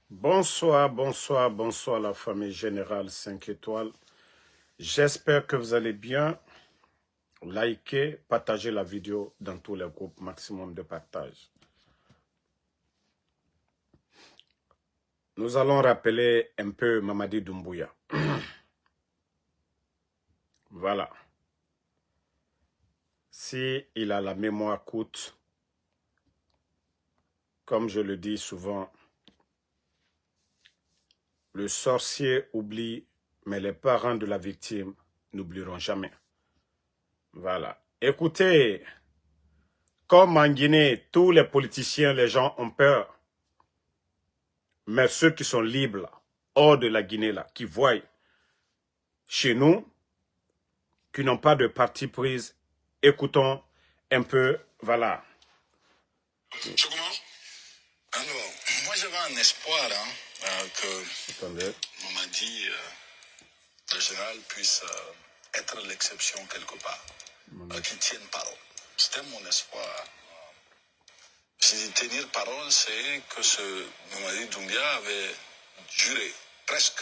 Bonsoir, bonsoir, bonsoir la famille générale 5 étoiles. J'espère que vous allez bien. Likez, partagez la vidéo dans tous les groupes, maximum de partage. Nous allons rappeler un peu Mamadi Doumbouya. Voilà. Si il a la mémoire courte, comme je le dis souvent, le sorcier oublie, mais les parents de la victime n'oublieront jamais. Voilà. Écoutez, comme en Guinée, tous les politiciens, les gens ont peur. Mais ceux qui sont libres, là, hors de la Guinée, là, qui voient chez nous, qui n'ont pas de parti prise, écoutons un peu, voilà. Je commence. Alors, moi j'avais un espoir que Mamadi, le général, puisse être l'exception quelque part, qu'il tienne parole. C'était mon espoir. Si tenir parole, c'est que ce Mamadi Doumbia avait juré presque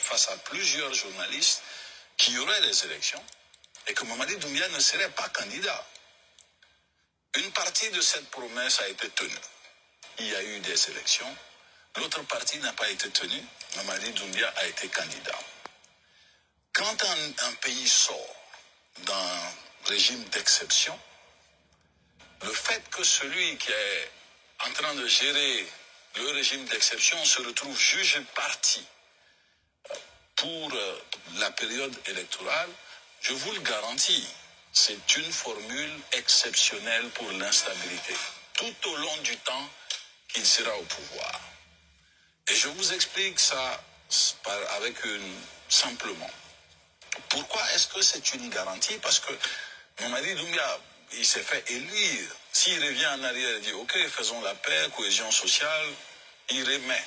face à plusieurs journalistes qu'il y aurait des élections et que Mamadi Doumbia ne serait pas candidat. Une partie de cette promesse a été tenue. Il y a eu des élections. L'autre partie n'a pas été tenue. Mamadi Doumbia a été candidat. Quand un pays sort d'un régime d'exception, le fait que celui qui est en train de gérer le régime d'exception se retrouve juge parti pour la période électorale, je vous le garantis, c'est une formule exceptionnelle pour l'instabilité, tout au long du temps qu'il sera au pouvoir. Et je vous explique ça simplement. Pourquoi est-ce que c'est une garantie? Parce que Mamadi Doumbia, il s'est fait élire. S'il revient en arrière et dit, OK, faisons la paix, cohésion sociale, il remet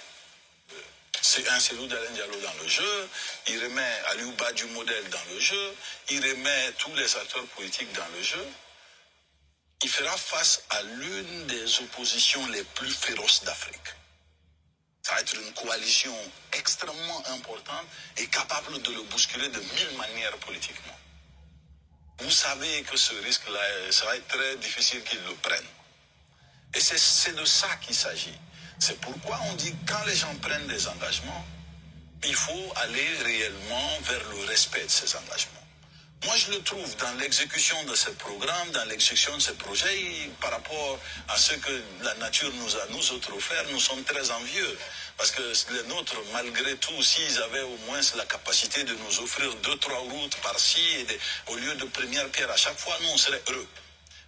un Cellou Dalein Diallo dans le jeu, il remet Aliou Badji Modèle dans le jeu, il remet tous les acteurs politiques dans le jeu. Il fera face à l'une des oppositions les plus féroces d'Afrique. Ça va être une coalition extrêmement importante et capable de le bousculer de 1000 manières politiquement. Vous savez que ce risque-là, ça va être très difficile qu'il le prenne. Et c'est de ça qu'il s'agit. C'est pourquoi on dit que quand les gens prennent des engagements, il faut aller réellement vers le respect de ces engagements. Moi, je le trouve dans l'exécution de ces programmes, dans l'exécution de ces projets, par rapport à ce que la nature nous a, nous autres, offert, nous sommes très envieux. Parce que les nôtres, malgré tout, s'ils avaient au moins la capacité de nous offrir 2-3 routes par-ci, au lieu de première pierre à chaque fois, nous, on serait heureux.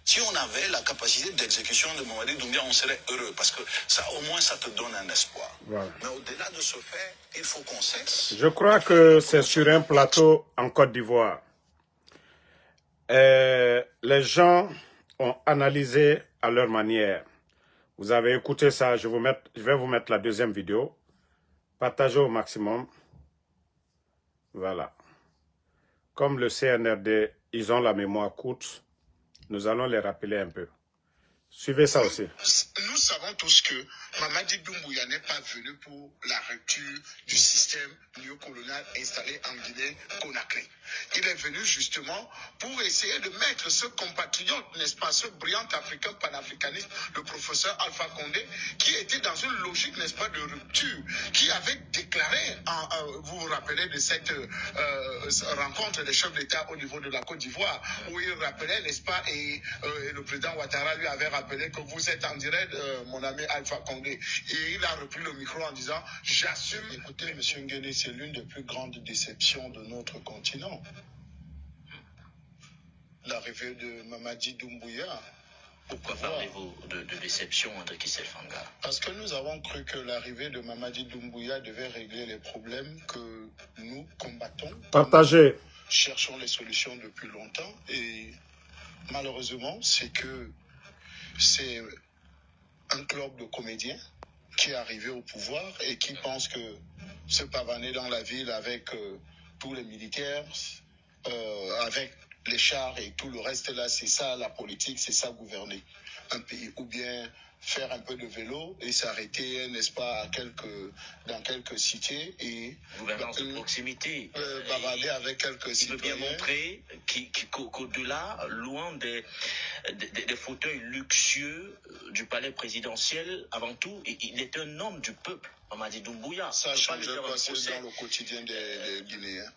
Si on avait la capacité d'exécution de Mamadi Doumbia, on serait heureux. Parce que ça, au moins, ça te donne un espoir. Voilà. Mais au-delà de ce fait, il faut qu'on cesse. Je crois que c'est sur un plateau en Côte d'Ivoire. Les gens ont analysé à leur manière. Vous avez écouté ça, je vais vous mettre la deuxième vidéo. Partagez au maximum. Voilà. Comme le CNRD, ils ont la mémoire courte, nous allons les rappeler un peu. Suivez ça aussi. Nous savons tous que Mamadi Doumbouya n'est pas venu pour la rupture du système néocolonial installé en Guinée-Conakry. Il est venu justement pour essayer de mettre ce compatriote, n'est-ce pas, ce brillant africain panafricaniste, le professeur Alpha Condé, qui était dans une logique, n'est-ce pas, de rupture, qui avait déclaré, vous vous rappelez de cette rencontre des chefs d'État au niveau de la Côte d'Ivoire, où il rappelait, n'est-ce pas, et le président Ouattara lui avait rappelé que vous êtes en direct, mon ami Alpha Condé. Et il a repris le micro en disant, j'assume. Écoutez, M. Nguéné, c'est l'une des plus grandes déceptions de notre continent. L'arrivée de Mamadi Doumbouya. Pourquoi parlez-vous de déception, André Kisselfanga? Parce que nous avons cru que l'arrivée de Mamadi Doumbouya devait régler les problèmes que nous combattons. Partagez. Nous cherchons les solutions depuis longtemps et malheureusement, c'est un club de comédiens qui est arrivé au pouvoir et qui pense que se pavaner dans la ville avec tous les militaires, avec les chars et tout le reste là, c'est ça la politique, c'est ça gouverner un pays, ou bien faire un peu de vélo et s'arrêter, n'est-ce pas, dans quelques cités et gouvernance de proximité. Bavarder avec quelques citoyens. Il veut bien montrer qu'au-delà, loin des fauteuils luxueux du palais présidentiel, avant tout, il est un homme du peuple, Mamadi Doumbouya. Ça a changé quoi dans le quotidien des Guinéens?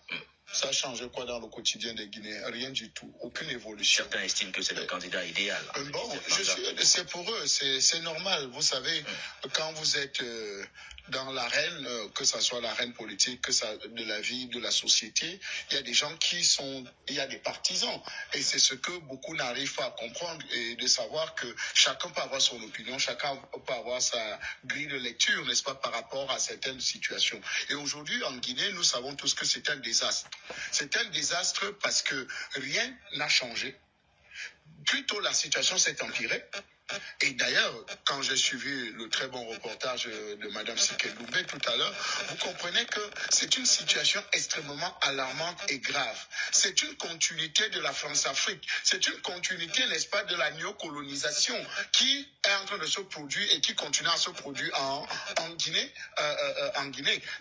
Ça a changé quoi dans le quotidien des Guinéens? Rien du tout, aucune évolution. Certains estiment que c'est le candidat idéal. Bon, c'est pour eux, c'est normal. Vous savez, quand vous êtes dans l'arène, que ce soit l'arène politique, que ça, de la vie, de la société, il y a des gens il y a des partisans. Et c'est ce que beaucoup n'arrivent pas à comprendre et de savoir que chacun peut avoir son opinion, chacun peut avoir sa grille de lecture, n'est-ce pas, par rapport à certaines situations. Et aujourd'hui, en Guinée, nous savons tous que c'est un désastre. C'est un désastre parce que rien n'a changé. Plutôt, la situation s'est empirée. Et d'ailleurs, quand j'ai suivi le très bon reportage de Mme Sikeloubé tout à l'heure, vous comprenez que c'est une situation extrêmement alarmante et grave. C'est une continuité de la France-Afrique. C'est une continuité, n'est-ce pas, de la néocolonisation qui est en train de se produire et qui continue à se produire en Guinée.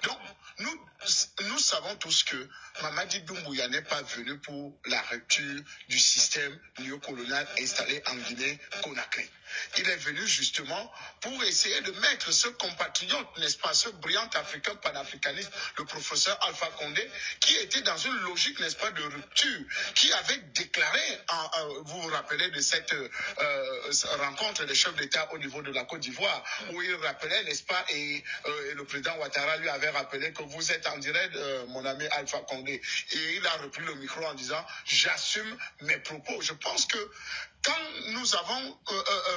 Donc, nous savons tous que Mamadi Doumbouya n'est pas venu pour la rupture du système néocolonial installé en Guinée-Conakry. Il est venu justement pour essayer de mettre ce compatriote, n'est-ce pas, ce brillant africain panafricaniste, le professeur Alpha Condé, qui était dans une logique, n'est-ce pas, de rupture, qui avait déclaré, vous vous rappelez de cette rencontre des chefs d'État au niveau de la Côte d'Ivoire, où il rappelait, n'est-ce pas, et le président Ouattara lui avait rappelé que vous êtes en direct, mon ami Alpha Condé. Et il a repris le micro en disant, j'assume mes propos. Je pense que quand nous avons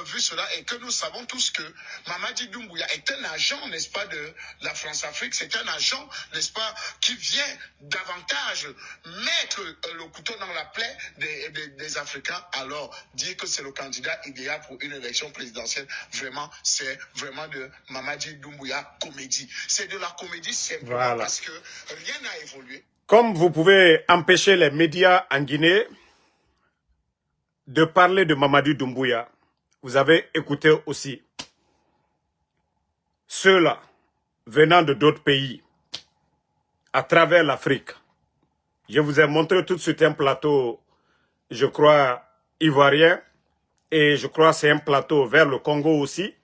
vu cela et que nous savons tous que Mamadi Doumbouya est un agent, n'est-ce pas, de la France-Afrique, c'est un agent, n'est-ce pas, qui vient davantage mettre le couteau dans la plaie des Africains, alors dire que c'est le candidat idéal pour une élection présidentielle, vraiment, c'est vraiment de Mamadi Doumbouya comédie. C'est de la comédie simplement parce que rien n'a évolué. Comme vous pouvez empêcher les médias en Guinée de parler de Mamadi Doumbouya, vous avez écouté aussi ceux-là venant de d'autres pays à travers l'Afrique. Je vous ai montré tout de suite un plateau, je crois, ivoirien, et je crois que c'est un plateau vers le Congo aussi.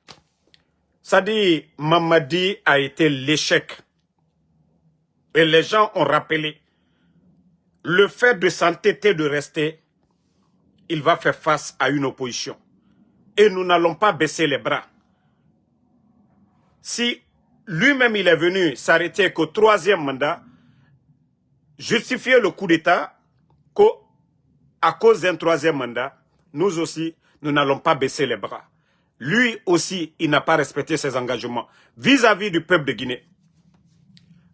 Ça dit, Mamadi a été l'échec. Et les gens ont rappelé le fait de s'entêter de rester, il va faire face à une opposition. Et nous n'allons pas baisser les bras. Si lui-même il est venu s'arrêter qu'au 3e mandat, justifier le coup d'État à cause d'un 3e mandat, nous aussi, nous n'allons pas baisser les bras. Lui aussi, il n'a pas respecté ses engagements vis-à-vis du peuple de Guinée.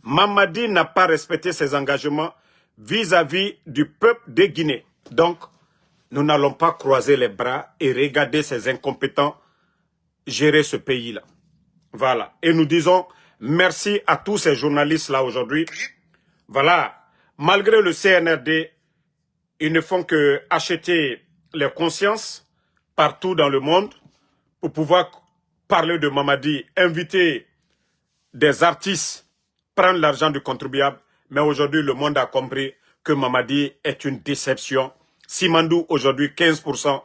Mamadi n'a pas respecté ses engagements vis-à-vis du peuple de Guinée. Donc, nous n'allons pas croiser les bras et regarder ces incompétents gérer ce pays-là. Voilà. Et nous disons merci à tous ces journalistes-là aujourd'hui. Voilà. Malgré le CNRD, ils ne font que acheter les consciences partout dans le monde pour pouvoir parler de Mamadi, inviter des artistes, prendre l'argent du contribuable. Mais aujourd'hui, le monde a compris que Mamadi est une déception. Simandou, aujourd'hui, 15%.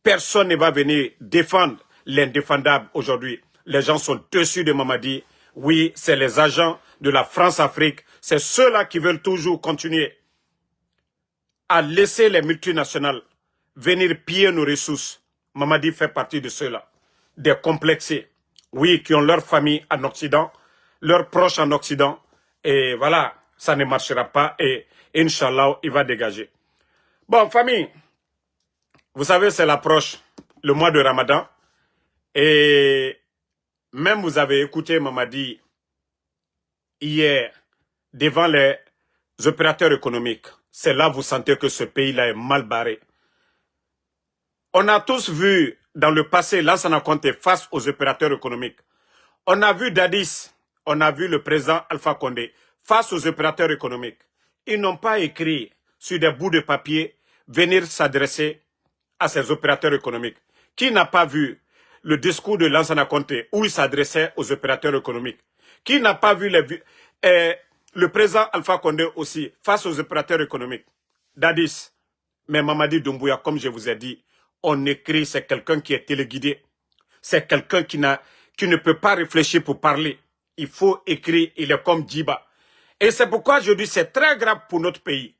Personne ne va venir défendre l'indéfendable aujourd'hui. Les gens sont dessus de Mamadi. Oui, c'est les agents de la France-Afrique. C'est ceux-là qui veulent toujours continuer à laisser les multinationales venir piller nos ressources. Mamadi fait partie de ceux-là. Des complexés. Oui, qui ont leur famille en Occident, leurs proches en Occident. Et voilà, ça ne marchera pas. Et Inch'Allah, il va dégager. Bon, famille, vous savez, c'est l'approche, le mois de Ramadan. Et même vous avez écouté Mamadi hier devant les opérateurs économiques. C'est là que vous sentez que ce pays-là est mal barré. On a tous vu dans le passé Lansana Conté face aux opérateurs économiques. On a vu Dadis, on a vu le président Alpha Condé face aux opérateurs économiques. Ils n'ont pas écrit sur des bouts de papier venir s'adresser à ces opérateurs économiques. Qui n'a pas vu le discours de Lansana Conté où il s'adressait aux opérateurs économiques? Qui n'a pas vu le président Alpha Condé aussi face aux opérateurs économiques? Dadis, mais Mamadi Doumbouya, comme je vous ai dit, on écrit, c'est quelqu'un qui est téléguidé. C'est quelqu'un qui ne peut pas réfléchir pour parler. Il faut écrire, il est comme Djiba. Et c'est pourquoi je dis c'est très grave pour notre pays.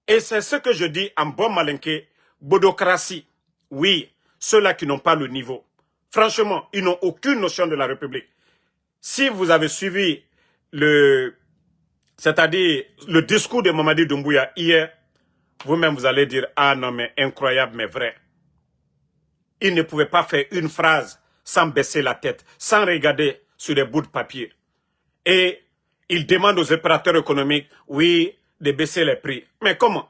Et c'est ce que je dis en bon malinqué, bodocratie. Oui, ceux-là qui n'ont pas le niveau. Franchement, ils n'ont aucune notion de la République. Si vous avez suivi c'est-à-dire le discours de Mamadi Doumbouya hier, vous-même vous allez dire, ah non mais incroyable mais vrai. Il ne pouvait pas faire une phrase sans baisser la tête, sans regarder sur des bouts de papier. Et il demande aux opérateurs économiques, oui, de baisser les prix. Mais comment?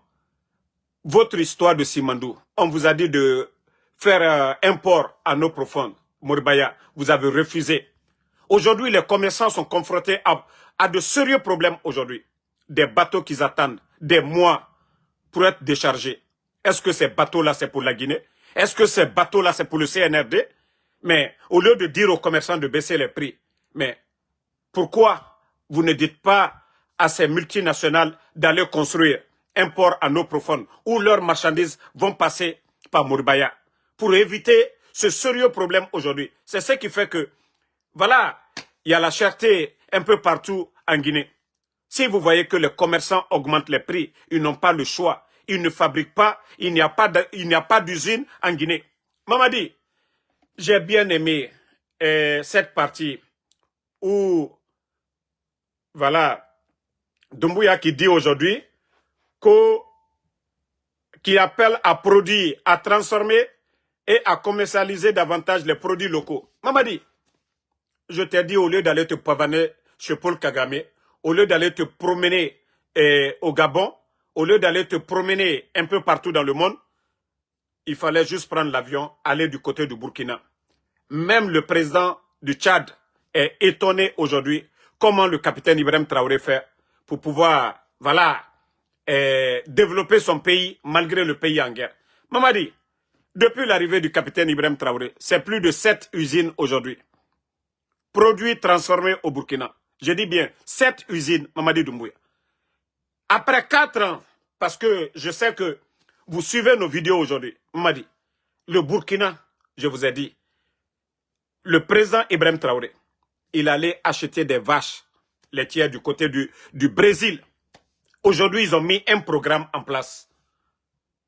Votre histoire de Simandou, on vous a dit de faire un port à eau profonde, Mourbaya, vous avez refusé. Aujourd'hui, les commerçants sont confrontés à de sérieux problèmes aujourd'hui. Des bateaux qu'ils attendent des mois pour être déchargés. Est-ce que ces bateaux-là, c'est pour la Guinée? Est-ce que ces bateaux-là, c'est pour le CNRD? Mais au lieu de dire aux commerçants de baisser les prix, mais pourquoi vous ne dites pas à ces multinationales d'aller construire un port à eau profonde où leurs marchandises vont passer par Mourbaya pour éviter ce sérieux problème aujourd'hui? C'est ce qui fait que, voilà, il y a la cherté un peu partout en Guinée. Si vous voyez que les commerçants augmentent les prix, ils n'ont pas le choix. Ils ne fabriquent pas, il n'y a pas d'usine en Guinée. Mamadi, j'ai bien aimé cette partie où, voilà, Doumbouya qui dit aujourd'hui qui appelle à produire, à transformer et à commercialiser davantage les produits locaux. Mamadi, je t'ai dit au lieu d'aller te pavaner chez Paul Kagame, au lieu d'aller te promener au Gabon, au lieu d'aller te promener un peu partout dans le monde, il fallait juste prendre l'avion, aller du côté du Burkina. Même le président du Tchad est étonné aujourd'hui comment le capitaine Ibrahim Traoré fait pour pouvoir, voilà, développer son pays malgré le pays en guerre. Mamadi, depuis l'arrivée du capitaine Ibrahim Traoré, c'est plus de 7 usines aujourd'hui. Produits transformés au Burkina. Je dis bien 7 usines, Mamadi Doumbouya. Après 4 ans, parce que je sais que vous suivez nos vidéos aujourd'hui, Mamadi, le Burkina, je vous ai dit, le président Ibrahim Traoré, il allait acheter des vaches laitières du côté du Brésil. Aujourd'hui, ils ont mis un programme en place.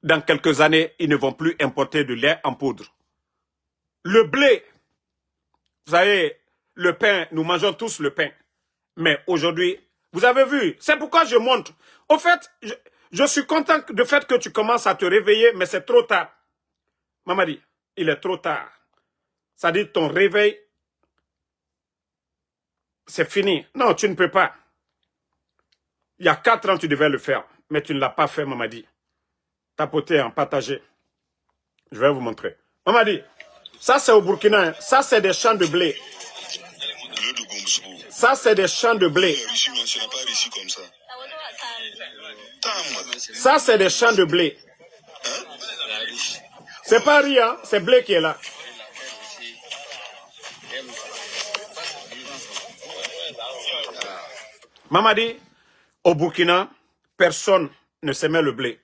Dans quelques années, ils ne vont plus importer de lait en poudre. Le blé, vous savez, le pain, nous mangeons tous le pain. Mais aujourd'hui, vous avez vu, c'est pourquoi je montre. Au fait, je suis content du fait que tu commences à te réveiller, mais c'est trop tard. Mamadi, il est trop tard. Ça dit ton réveil, c'est fini. Non, tu ne peux pas. Il y a 4 ans, tu devais le faire, mais tu ne l'as pas fait, Mamadi. Tapoter, en partager. Je vais vous montrer. Mamadi, ça c'est au Burkina, ça c'est des champs de blé. Ça c'est des champs de blé. Ça c'est des champs de blé. C'est pas rien, c'est blé qui est là. Mamadi, au Burkina, personne ne s'aimait le blé.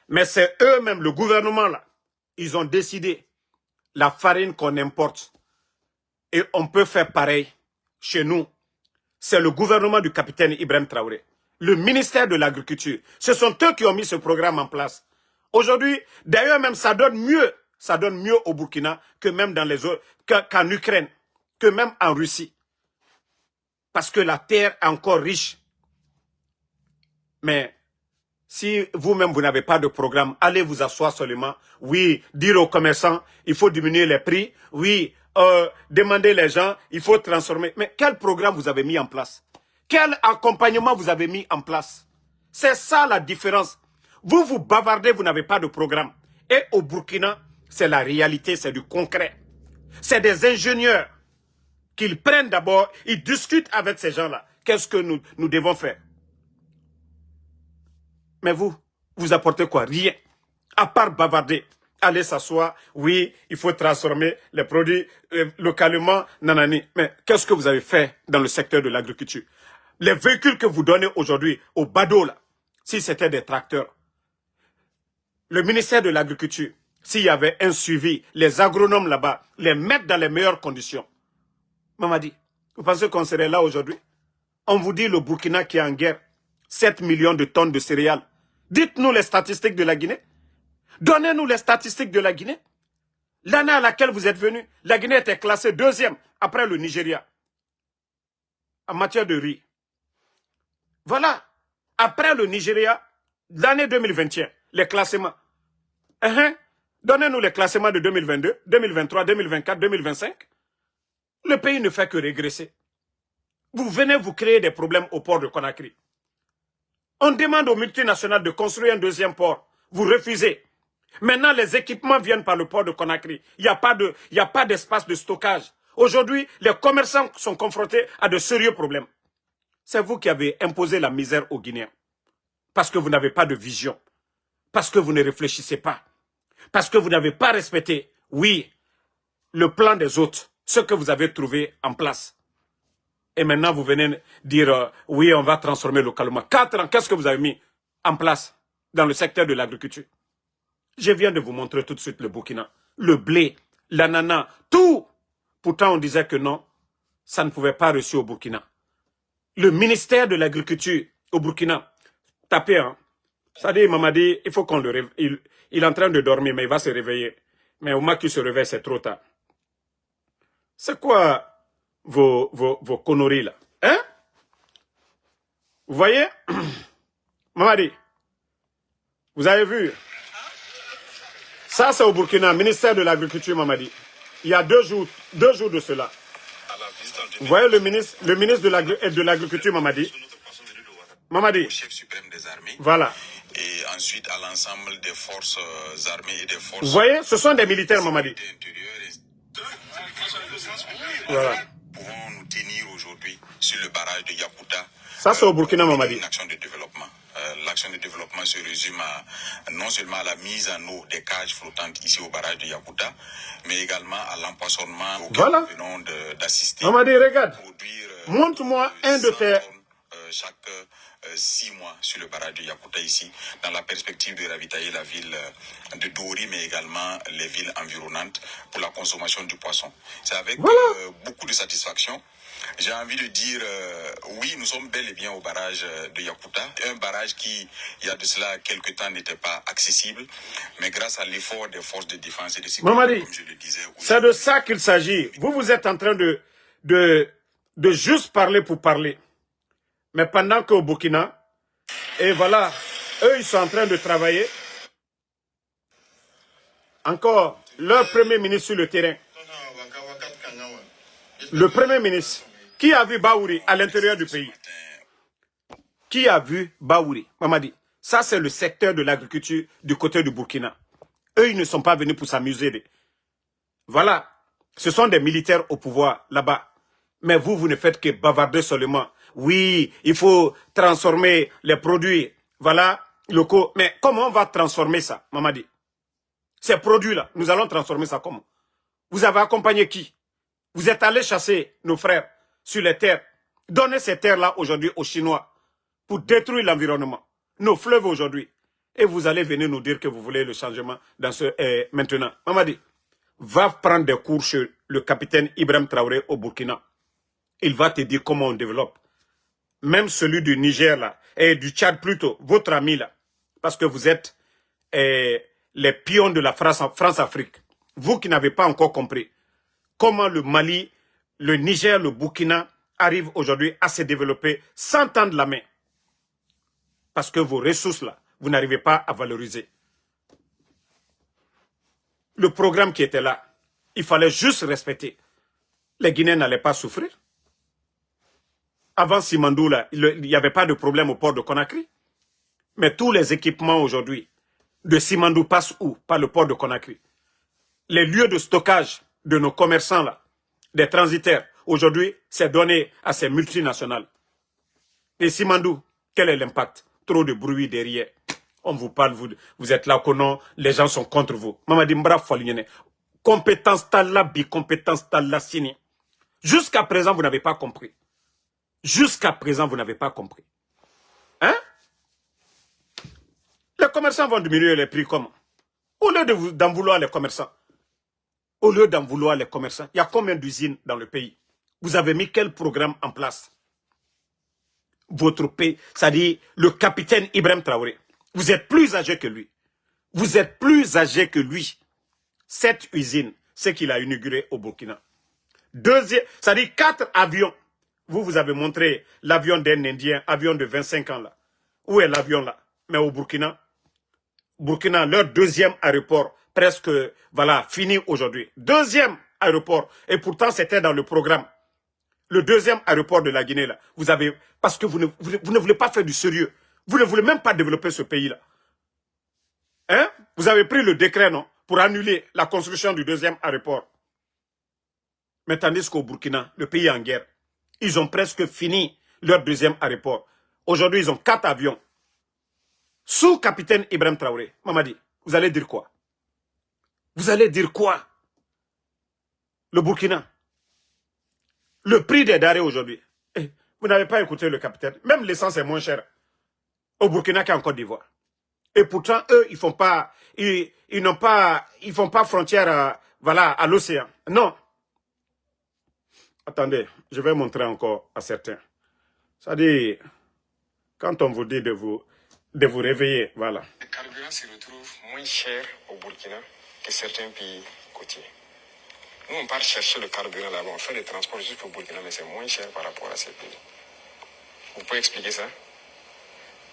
Mais c'est eux-mêmes, le gouvernement là, ils ont décidé la farine qu'on importe. Et on peut faire pareil chez nous. C'est le gouvernement du capitaine Ibrahim Traoré. Le ministère de l'Agriculture. Ce sont eux qui ont mis ce programme en place. Aujourd'hui, d'ailleurs même, ça donne mieux au Burkina que même dans les autres, qu'en Ukraine, que même en Russie. Parce que la terre est encore riche. Mais si vous-même, vous n'avez pas de programme, allez vous asseoir seulement. Oui, dire aux commerçants, il faut diminuer les prix. Oui, demander les gens, il faut transformer. Mais quel programme vous avez mis en place? Quel accompagnement vous avez mis en place? C'est ça la différence. Vous, vous bavardez, vous n'avez pas de programme. Et au Burkina, c'est la réalité, c'est du concret. C'est des ingénieurs qu'ils prennent d'abord, ils discutent avec ces gens-là. Qu'est-ce que nous devons faire? Mais vous apportez quoi? Rien. À part bavarder. aller s'asseoir. Oui, il faut transformer les produits localement, nanani. Mais qu'est-ce que vous avez fait dans le secteur de l'agriculture? Les véhicules que vous donnez aujourd'hui au badaud, là, si c'était des tracteurs, le ministère de l'Agriculture, s'il y avait un suivi, les agronomes là-bas, les mettre dans les meilleures conditions. Mamadi, vous pensez qu'on serait là aujourd'hui? On vous dit le Burkina qui est en guerre, 7 millions de tonnes de céréales. Dites-nous les statistiques de la Guinée. Donnez-nous les statistiques de la Guinée. L'année à laquelle vous êtes venu, la Guinée était classée 2e après le Nigeria en matière de riz. Voilà. Après le Nigeria, l'année 2021, les classements. Donnez-nous les classements de 2022, 2023, 2024, 2025. Le pays ne fait que régresser. Vous venez vous créer des problèmes au port de Conakry. On demande aux multinationales de construire un deuxième port. Vous refusez. Maintenant, les équipements viennent par le port de Conakry. Il n'y a pas d'espace de stockage. Aujourd'hui, les commerçants sont confrontés à de sérieux problèmes. C'est vous qui avez imposé la misère aux Guinéens. Parce que vous n'avez pas de vision. Parce que vous ne réfléchissez pas. Parce que vous n'avez pas respecté, oui, le plan des autres, ce que vous avez trouvé en place. Et maintenant, vous venez dire, oui, on va transformer localement. 4 ans, qu'est-ce que vous avez mis en place dans le secteur de l'agriculture? Je viens de vous montrer tout de suite le Burkina. Le blé, l'ananas, tout. Pourtant, on disait que non, ça ne pouvait pas réussir au Burkina. Le ministère de l'Agriculture au Burkina, tapez, hein. Ça dit, Mamadi, il faut qu'on le réveille. Il est en train de dormir, mais il va se réveiller. Mais au moment qu'il se réveille, c'est trop tard. C'est quoi vos conneries là? Hein? Vous voyez? Mamadi, vous avez vu? Ça, c'est au Burkina, ministère de l'Agriculture, Mamadi. Il y a 2 jours de cela. Vous voyez le ministre de l'Agriculture, Mamadi? Mamadi. Au chef suprême des armées. Voilà. Et ensuite à l'ensemble des forces armées et des forces... Vous voyez, ce sont des militaires, Mamadi. Voilà. Pouvons nous tenir aujourd'hui sur le barrage de Yakuta. Ça, c'est au Burkina, Mamadi. Une action de développement. L'action de développement se résume non seulement à la mise en eau des cages flottantes ici au barrage de Yakuta, mais également à l'empoisonnement auquel nous venons d'assister. Mamadi, regarde. Montre-moi un de tes... Chaque 6 mois sur le barrage de Yakuta ici, dans la perspective de ravitailler la ville de Dori, mais également les villes environnantes pour la consommation du poisson. C'est avec beaucoup de satisfaction. J'ai envie de dire, oui, nous sommes bel et bien au barrage de Yakuta, un barrage qui, il y a de cela quelques temps, n'était pas accessible, mais grâce à l'effort des forces de défense et de sécurité, comme je le disais... C'est de ça qu'il s'agit. Vous êtes en train de juste parler pour parler. Mais pendant qu'au Burkina, et voilà, eux, ils sont en train de travailler. Encore, leur premier ministre sur le terrain. Le premier ministre, qui a vu Baouri à l'intérieur du pays? Qui a vu Baouri? Mamadi, ça c'est le secteur de l'agriculture du côté du Burkina. Eux, ils ne sont pas venus pour s'amuser. Voilà, ce sont des militaires au pouvoir là-bas. Mais vous ne faites que bavarder seulement. Oui, il faut transformer les produits, voilà, locaux. Mais comment on va transformer ça, Mamadi? Ces produits-là, nous allons transformer ça comment? Vous avez accompagné qui? Vous êtes allé chasser nos frères sur les terres. Donnez ces terres-là aujourd'hui aux Chinois pour détruire l'environnement. Nos fleuves aujourd'hui. Et vous allez venir nous dire que vous voulez le changement dans ce maintenant. Mamadi, va prendre des cours chez le capitaine Ibrahim Traoré au Burkina. Il va te dire comment on développe. Même celui du Niger là, et du Tchad plutôt, votre ami là. Parce que vous êtes les pions de la France-Afrique. Vous qui n'avez pas encore compris comment le Mali, le Niger, le Burkina arrivent aujourd'hui à se développer sans tendre la main. Parce que vos ressources là, vous n'arrivez pas à valoriser. Le programme qui était là, il fallait juste respecter. Les Guinéens n'allaient pas souffrir. Avant Simandou, là, il n'y avait pas de problème au port de Conakry. Mais tous les équipements aujourd'hui de Simandou passent où? Par le port de Conakry. Les lieux de stockage de nos commerçants, là, des transitaires, aujourd'hui, c'est donné à ces multinationales. Et Simandou, quel est l'impact? Trop de bruit derrière. On vous parle, vous êtes là, que non, les gens sont contre vous. Mamadi Mbra Folignene. Compétence tala bi, compétence tala sini. Jusqu'à présent, vous n'avez pas compris. Jusqu'à présent, vous n'avez pas compris. Hein? Les commerçants vont diminuer les prix comment? Au lieu d'en vouloir les commerçants. Au lieu d'en vouloir les commerçants. Il y a combien d'usines dans le pays? Vous avez mis quel programme en place? Votre pays, c'est-à-dire le capitaine Ibrahim Traoré. Vous êtes plus âgé que lui. Vous êtes plus âgé que lui. Cette usine, c'est qu'il a inauguré au Burkina. Deuxième, c'est-à-dire 4 avions. Vous avez montré l'avion d'un Indien, avion de 25 ans là. Où est l'avion là? Mais au Burkina, leur deuxième aéroport, presque, voilà, fini aujourd'hui. Deuxième aéroport. Et pourtant, c'était dans le programme. Le deuxième aéroport de la Guinée là. Vous avez, parce que vous ne voulez pas faire du sérieux. Vous ne voulez même pas développer ce pays là. Hein? Vous avez pris le décret, non? Pour annuler la construction du deuxième aéroport. Mais tandis qu'au Burkina, le pays est en guerre. Ils ont presque fini leur deuxième aéroport. Aujourd'hui, ils ont 4 avions. Sous capitaine Ibrahim Traoré. Mamadi, vous allez dire quoi? Vous allez dire quoi? Le Burkina. Le prix des denrées aujourd'hui. Vous n'avez pas écouté le capitaine. Même l'essence est moins chère au Burkina qu'en Côte d'Ivoire. Et pourtant, eux, ils font pas frontière voilà, à l'océan. Non. Attendez, je vais montrer encore à certains. C'est-à-dire, quand on vous dit de vous réveiller, voilà. Le carburant se retrouve moins cher au Burkina que certains pays côtiers. Nous, on part chercher le carburant là-bas, on fait des transports jusqu'au Burkina, mais c'est moins cher par rapport à ces pays. Vous pouvez expliquer ça?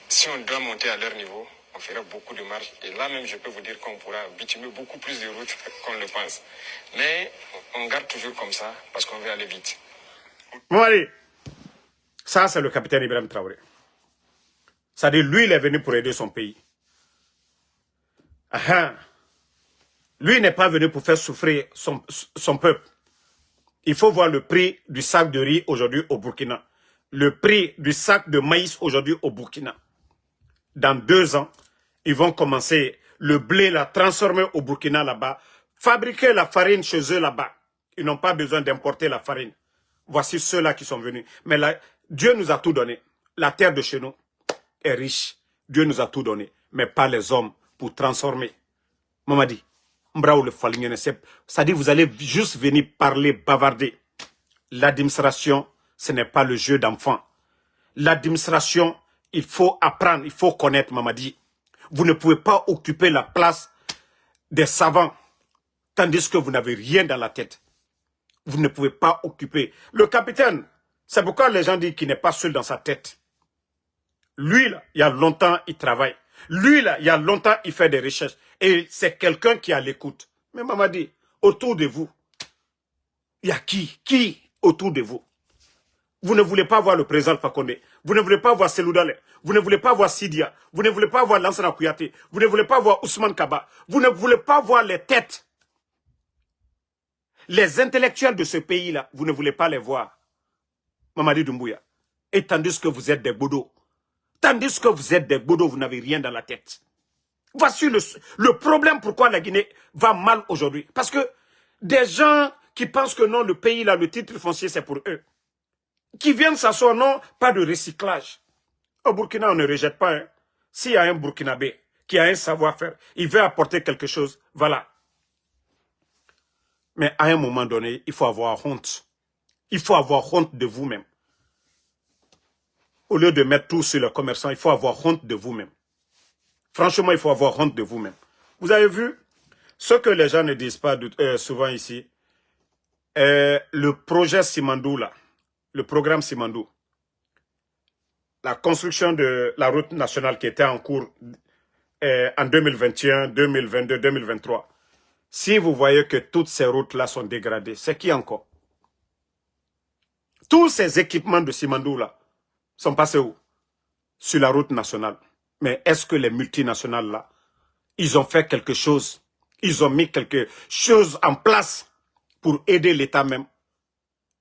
Si on doit monter à leur niveau, on fera beaucoup de marge. Et là même, je peux vous dire qu'on pourra bitumer beaucoup plus de routes qu'on le pense. Mais on garde toujours comme ça parce qu'on veut aller vite. Bon, allez. Ça, c'est le capitaine Ibrahim Traoré. C'est-à-dire, lui, il est venu pour aider son pays. Lui n'est pas venu pour faire souffrir son peuple. Il faut voir le prix du sac de riz aujourd'hui au Burkina. Le prix du sac de maïs aujourd'hui au Burkina. Dans 2 ans, ils vont commencer le blé là, transformer au Burkina là-bas, fabriquer la farine chez eux là-bas. Ils n'ont pas besoin d'importer la farine. Voici ceux-là qui sont venus. Mais là, Dieu nous a tout donné. La terre de chez nous est riche. Dieu nous a tout donné. Mais pas les hommes pour transformer. Mamadi, c'est-à-dire vous allez juste venir parler, bavarder. L'administration, ce n'est pas le jeu d'enfant. L'administration, il faut apprendre, il faut connaître, Mamadi. Vous ne pouvez pas occuper la place des savants, tandis que vous n'avez rien dans la tête. Vous ne pouvez pas occuper. Le capitaine, c'est pourquoi les gens disent qu'il n'est pas seul dans sa tête. Lui, là, il y a longtemps, il travaille. Lui, là, il y a longtemps, il fait des recherches. Et c'est quelqu'un qui a l'écoute. Mais Mamadi, autour de vous, il y a qui? Qui autour de vous? Vous ne voulez pas voir le président Fakonde. Vous ne voulez pas voir Seloudale. Vous ne voulez pas voir Sidia. Vous ne voulez pas voir Lansana Kouyaté. Vous ne voulez pas voir Ousmane Kaba. Vous ne voulez pas voir les têtes. Les intellectuels de ce pays-là, vous ne voulez pas les voir. Mamadi Doumbouya. Et tandis que vous êtes des bodos. Tandis que vous êtes des bodos, vous n'avez rien dans la tête. Voici le problème pourquoi la Guinée va mal aujourd'hui. Parce que des gens qui pensent que non, le pays là, le titre foncier, c'est pour eux. Qui viennent s'asseoir, non, pas de recyclage. Au Burkina, on ne rejette pas. Hein. S'il y a un Burkinabé qui a un savoir-faire, il veut apporter quelque chose, voilà. Mais à un moment donné, il faut avoir honte. Il faut avoir honte de vous-même. Au lieu de mettre tout sur les commerçants, il faut avoir honte de vous-même. Franchement, il faut avoir honte de vous-même. Vous avez vu, ce que les gens ne disent pas souvent ici, le projet Simandou là, le programme Simandou, la construction de la route nationale qui était en cours en 2021, 2022, 2023. Si vous voyez que toutes ces routes-là sont dégradées, c'est qui encore? Tous ces équipements de Simandou là sont passés où? Sur la route nationale. Mais est-ce que les multinationales là, ils ont fait quelque chose? Ils ont mis quelque chose en place pour aider l'État même?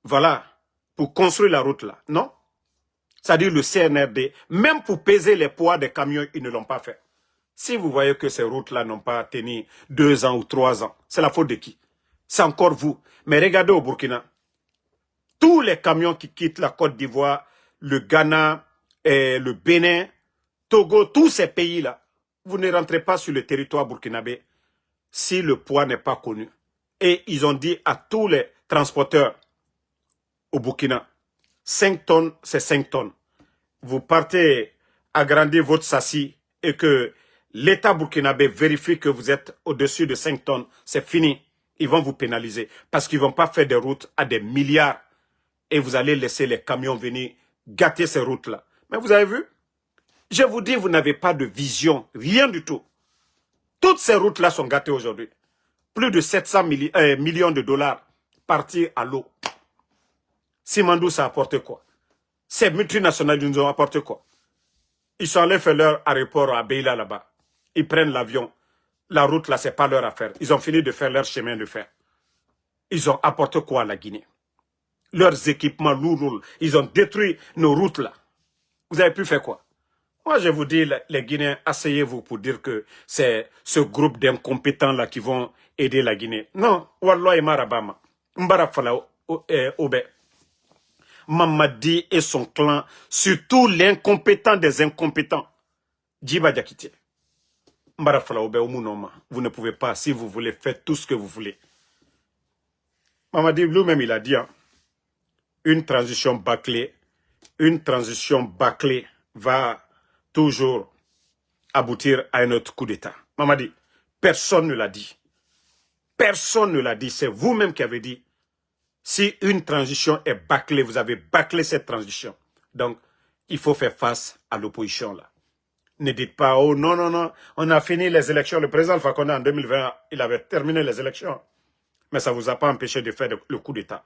Voilà. Pour construire la route là, non? C'est-à-dire le CNRD, même pour peser les poids des camions, ils ne l'ont pas fait. Si vous voyez que ces routes-là n'ont pas tenu 2 ans ou 3 ans, c'est la faute de qui? C'est encore vous. Mais regardez au Burkina, tous les camions qui quittent la Côte d'Ivoire, le Ghana, le Bénin, Togo, tous ces pays-là, vous ne rentrez pas sur le territoire burkinabé si le poids n'est pas connu. Et ils ont dit à tous les transporteurs au Burkina, 5 tonnes, c'est 5 tonnes. Vous partez agrandir votre châssis et que l'État burkinabé vérifie que vous êtes au-dessus de 5 tonnes, c'est fini. Ils vont vous pénaliser parce qu'ils ne vont pas faire des routes à des milliards et vous allez laisser les camions venir gâter ces routes-là. Mais vous avez vu? Je vous dis, vous n'avez pas de vision, rien du tout. Toutes ces routes-là sont gâtées aujourd'hui. Plus de 700 millions de dollars partis à l'eau. Simandou, ça a apporté quoi? Ces multinationales nous ont apporté quoi? Ils sont allés faire leur aéroport à Beila là-bas. Ils prennent l'avion. La route là, c'est pas leur affaire. Ils ont fini de faire leur chemin de fer. Ils ont apporté quoi à la Guinée? Leurs équipements lourds, ils ont détruit nos routes là. Vous avez pu faire quoi? Moi, je vous dis, les Guinéens, asseyez-vous pour dire que c'est ce groupe d'incompétents là qui vont aider la Guinée. Non, Wallah et Marabama. Mbara Fala Obe. Mamadi et son clan, surtout l'incompétent des incompétents. Djiba Diakité. Mbara Fala Obe Omunoma. Vous ne pouvez pas, si vous voulez, faire tout ce que vous voulez. Mamadi lui-même, il a dit, hein, une transition bâclée va toujours aboutir à un autre coup d'État. Mamadi, personne ne l'a dit. Personne ne l'a dit. C'est vous-même qui avez dit. Si une transition est bâclée, vous avez bâclé cette transition. Donc, il faut faire face à l'opposition là. Ne dites pas, oh non, non, non, on a fini les élections. Le président Alpha Condé en 2020, il avait terminé les élections. Mais ça ne vous a pas empêché de faire le coup d'État.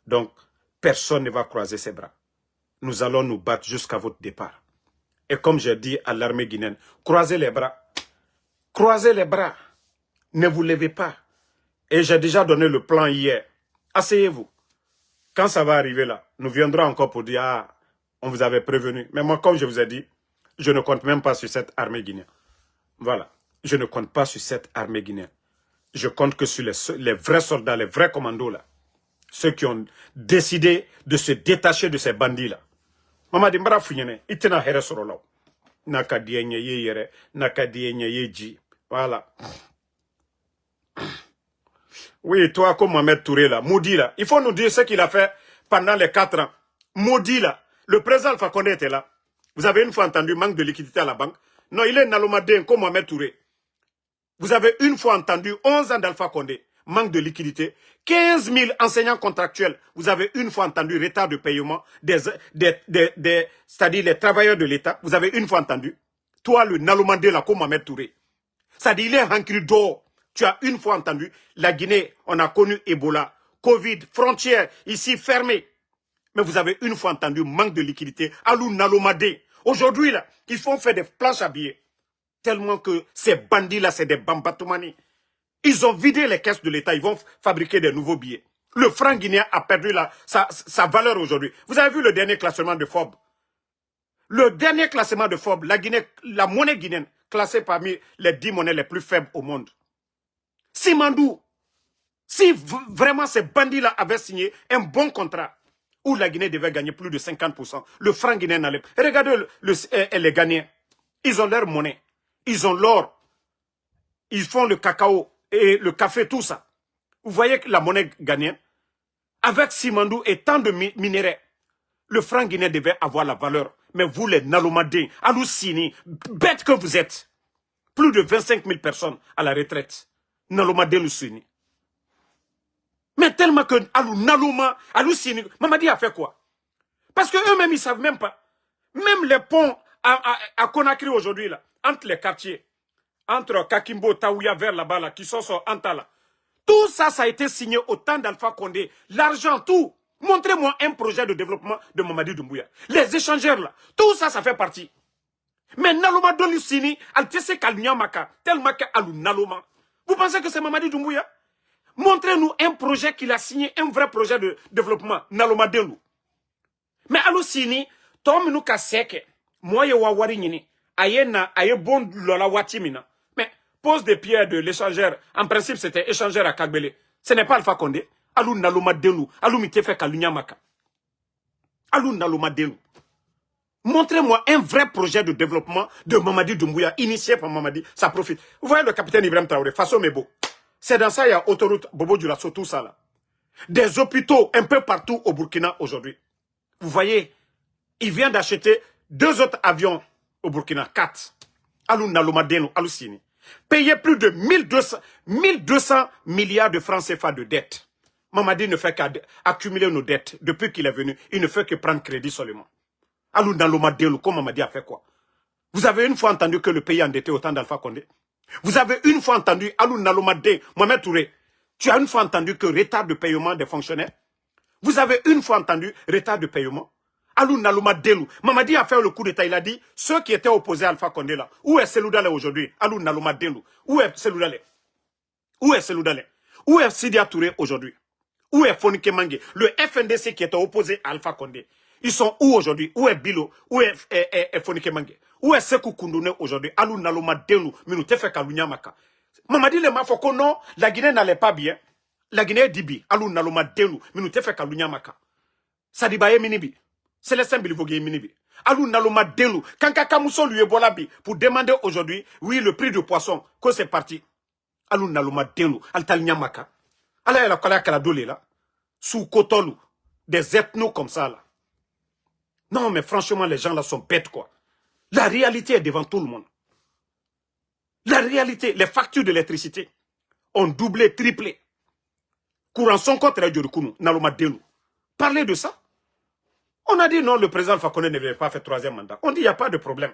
Donc, personne ne va croiser ses bras. Nous allons nous battre jusqu'à votre départ. Et comme j'ai dit à l'armée guinéenne, croisez les bras. Croisez les bras. Ne vous levez pas. Et j'ai déjà donné le plan hier. Asseyez-vous. Quand ça va arriver là, nous viendrons encore pour dire, ah, on vous avait prévenu. Mais moi, comme je vous ai dit, je ne compte même pas sur cette armée guinéenne. Voilà. Je ne compte pas sur cette armée guinéenne. Je compte que sur les vrais soldats, les vrais commandos là. Ceux qui ont décidé de se détacher de ces bandits là. Mamadi Mbara Founyene, itena here sorolo. Naka dienye ye yere, naka dienye ye ji. Voilà. Oui, toi, comme Mohamed Touré là, maudit là. Il faut nous dire ce qu'il a fait pendant les 4 ans. Maudit là. Le président Alpha Condé était là. Vous avez une fois entendu manque de liquidité à la banque. Non, il est Nalomadé comme Mohamed Touré. Vous avez une fois entendu 11 ans d'Alpha Condé. Manque de liquidité. 15 000 enseignants contractuels. Vous avez une fois entendu retard de paiement c'est-à-dire les travailleurs de l'État. Vous avez une fois entendu. Toi, le Nalomandé, là, comme Mohamed Touré. C'est-à-dire, il est rancune d'or. Tu as une fois entendu. La Guinée, on a connu Ebola, Covid, frontières, ici fermées. Mais vous avez une fois entendu manque de liquidité. Alou Nalomadé. Aujourd'hui, là, ils font faire des planches à billets. Tellement que ces bandits-là, c'est des bambatoumani. Ils ont vidé les caisses de l'État, ils vont fabriquer des nouveaux billets. Le franc guinéen a perdu sa valeur aujourd'hui. Vous avez vu le dernier classement de Forbes? Le dernier classement de Forbes, la monnaie guinéenne, classée parmi les 10 monnaies les plus faibles au monde. Simandou, si vraiment ces bandits-là avaient signé un bon contrat, où la Guinée devait gagner plus de 50%, le franc guinéen allait... Regardez les Ghanéens, ils ont leur monnaie, ils ont l'or, ils font le cacao, et le café, tout ça. Vous voyez que la monnaie ghanéenne, avec Simandou et tant de minéraux, le franc guinéen devait avoir la valeur. Mais vous, les Nalomadins, Aloussini, bêtes que vous êtes, plus de 25 000 personnes à la retraite. Nalomadin Loussini. Mais tellement que Aloussini, Mamadi a fait quoi? Parce qu'eux-mêmes, ils ne savent même pas. Même les ponts à Conakry aujourd'hui, là, entre les quartiers, entre Kakimbo, Taouya, vers là-bas, là, qui sont sur Antala. Tout ça, ça a été signé au temps d'Alpha Condé. L'argent, tout. Montrez-moi un projet de développement de Mamadi Doumbouya. Les échangeurs, là, tout ça, ça fait partie. Mais Naloma Dolusini, Altese Kalnyamaka, tellement qu'Alou Naloma. Vous pensez que c'est Mamadi Doumbouya? Montrez-nous un projet qu'il a signé, un vrai projet de développement. Naloma Delou. Mais Alusini, Tom Nuka Seke, moi, Wawari Nini. aye bon lola watimina. Mais pose des pierres de l'échangeur. En principe, c'était échangeur à Kagbele. Ce n'est pas Alpha Condé. Alou naloma delu. Alou mitefe kalunyamaka. Alou naloma delu. Montrez-moi un vrai projet de développement de Mamadi Doumbouya, initié par Mamadi, ça profite. Vous voyez le capitaine Ibrahim Traoré, façon Mebo. C'est dans ça, il y a autoroute Bobo Dioulasso, tout ça là. Des hôpitaux un peu partout au Burkina aujourd'hui. Vous voyez, il vient d'acheter 2 autres avions au Burkina, 4. Alou Nalomadenu, halluciné. Payer plus de 1200 milliards de francs CFA de dettes. Mamadi ne fait qu'accumuler nos dettes. Depuis qu'il est venu, il ne fait que prendre crédit seulement. Alou Nalomadenu, comme Mamadi a fait quoi? Vous avez une fois entendu que le pays endetté autant d'Alpha Condé? Vous avez une fois entendu, Alou Nalomadenu, Mohamed Touré, tu as une fois entendu que retard de paiement des fonctionnaires? Vous avez une fois entendu retard de paiement? Alou Nalomadenu, Mamadi a fait le coup d'État, il a dit, ceux qui étaient opposés à Alpha Condé là, où est Seloudale aujourd'hui? Alou Nalomadenu, où est Seloudale? Où est Seloudale? Où est Sidia Touré aujourd'hui? Où est Fonike Mange? Le FNDC qui était opposé à Alpha Condé. Ils sont où aujourd'hui? Où est Bilo? Où est Fonike Mange? Où est Sekou Koundoune aujourd'hui? Alou Nalomadenu, Minute fait Kalunyamaka. Mamadi le mafoko non, la Guinée n'allait pas bien. La Guinée dit bi, Alou Nalomadenu, Minute fait Kalunyamaka. Sadibaye Minibi. Célestin Bilivogué Minibi. Alou Nalomadenu, Kankaka Mousso lui est bolabi pour demander aujourd'hui, oui, le prix du poisson, que c'est parti. Alou Nalomadenu, Altalinyamaka. Allah la kola kaladole là. Sous Kotolu. Des ethnos comme ça là. Non, mais franchement, les gens là sont bêtes quoi. La réalité est devant tout le monde. La réalité, les factures d'électricité ont doublé, triplé. Courant son contre Djorikounou, Nalomadenu. Parlez de ça. On a dit non, le président Alpha Condé ne devait pas faire 3e mandat. On dit il n'y a pas de problème.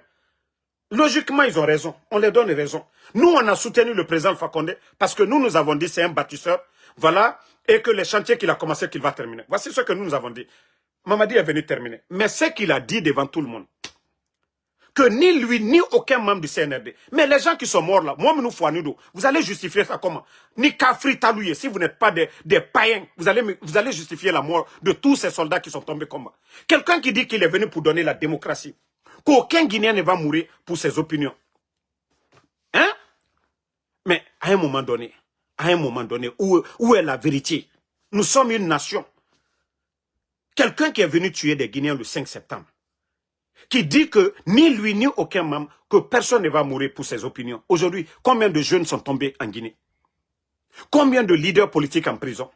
Logiquement, ils ont raison. On les donne raison. Nous, on a soutenu le président Alpha Condé parce que nous avons dit c'est un bâtisseur. Voilà. Et que les chantiers qu'il a commencé, qu'il va terminer. Voici ce que nous avons dit. Mamadi est venu terminer. Mais ce qu'il a dit devant tout le monde, que ni lui, ni aucun membre du CNRD, mais les gens qui sont morts là, moi, vous allez justifier ça comment? Ni Kafri Talouye, si vous n'êtes pas des païens, vous allez justifier la mort de tous ces soldats qui sont tombés comme ça. Quelqu'un qui dit qu'il est venu pour donner la démocratie, qu'aucun Guinéen ne va mourir pour ses opinions. Hein? Mais à un moment donné, où est la vérité? Nous sommes une nation. Quelqu'un qui est venu tuer des Guinéens le 5 septembre, qui dit que ni lui ni aucun membre, que personne ne va mourir pour ses opinions. Aujourd'hui, combien de jeunes sont tombés en Guinée? Combien de leaders politiques en prison?